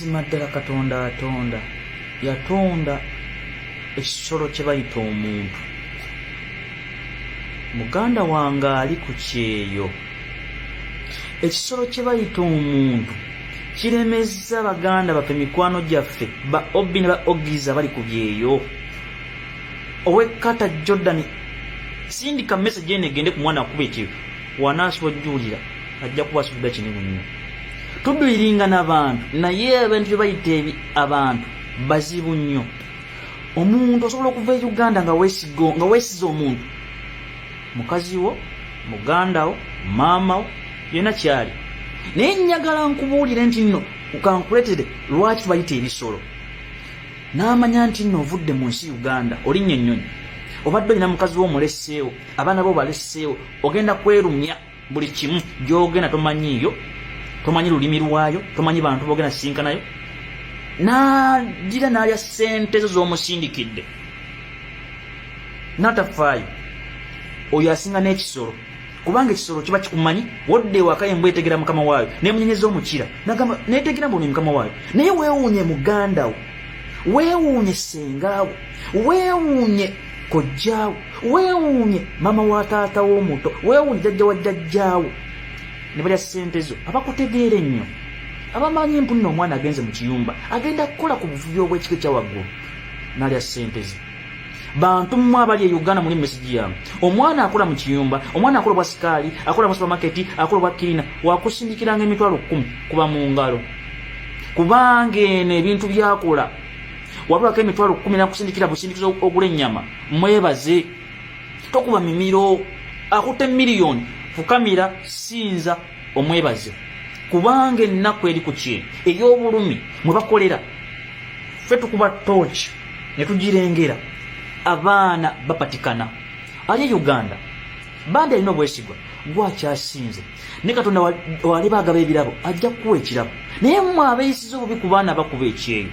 mazima ddala Katonda atonda yatonda ekisolo kye bayita omuntu. Muganda wange ali ku kyeyo. Ekisolo kye bayita omuntu kiremezza baganda baffe, mikwano gyaffe, ba Obbi ne ba Ogiza bali ku byeyo. Owekata Jordan sindika message ene gende ku mwana akuba ekyo wanaaswa ojjulira ajja kuba asubira kinene nnyo. Tuduyiringa n'abantu naye abantu bye bayita abantu bazibu nnyo. Omuntu osobola okuva e Uganda nga weesiza omuntu, mukazi wo, muganda wo, maama wo, yena kyali. Naye njagala nkubuulire nti nno ukankuletere lwaki tubayita ebisolo. N'amanya nti nno ovudde mu nsi Uganda olinnya ennyonyi, obadde olina mukazi wo omulesseewo, abaana bo balesseewo, ogenda kwerumya buli kimu gy'ogenda tomanyiiyo, tomanyi lulimi lwayo, tomanyi bantu boogenda sisinkanayo, n'agira n'alya ssente zo z'omusindikidde n'atafaayo. Oyo asinga n'ekisolo, kubanga ekisolo kiba kikumanyi, wodde ewaka embwa etegera mukama waayo n'emunyenyeza omukira n'agamba n'etegera mboni mukama waayo. Naye weewuunye muganda wo, weewuunye sengaawo, weewuunye kojjaawo, weewuunye mama wa taata w'omuto, weewuunye jjajja wa jjajjaawo, ne balya ssente zo. Abakutegeere nnyo, abamanyi mpu nno omwana agenze mu kiyumba agenda kukola ku buvubi obw'ekika ekya waggulu n'alya ssente ze. Bantu mmwe abali e Uganda muli message yamu. Omwana akola mu kiyumba, omwana akola bwa sikaali, akola mu supermarket, akola bwa kirina, wakusindikiranga emitwalo 10 kuba mu ngalo. Kubanga eno ebintu byakola wabulako emitwalo 10 nakusindikira busindikizo ogula ennyama. Mwebaze, tokuba mimiro, akutte miliyoni fukamira sinza omwebaze. Kubanga ennaku eri ku kye ey'obulumi mwe bakolera ffe tukuba tooki ne tugirengera abaana bapatikana. Ali Uganda bandi alina obwesigwa gwakyasinze ne Katonda wali baagaba ebirabo ajja kuwa ekirabo. Naye mmwe abeeyisiza obubi ku baana bakuba ekyeyo,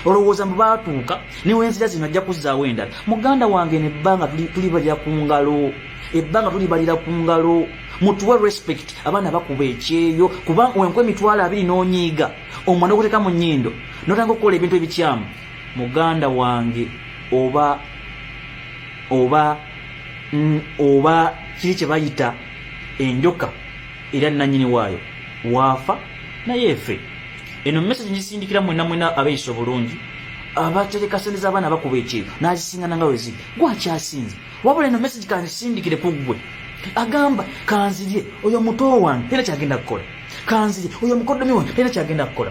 olowooza mbu baatuuka niwenzira zino ajja kuzzaawo endala. Muganda wange nebbanga tulibalira ku ngalo, ebbanga tulibalira ku ngalo. Mutuwe respect abaana bakuba ekyeyo, kubanga wenkwe emitwalo 2 n'onyiiga omwana okuteeka mu nnyindo n'otanga okukola ebintu ebikyamu. Muganda wange oba kiri kye bayita enjoka era nannyini waayo waafa naye efe. Eno message ngisindikira mwena abeeyisa obulungi, abatereka ssente z'abaana bakuba ekyeyo n'azisingana nga weziri. Gwakyasinze wabula eno message kansindikire ku ggwe. Agamba kanzirye oyo muto wange tena kyagenda kukola, kanzirye oyo mukoddomi wange tena kyagenda kukola.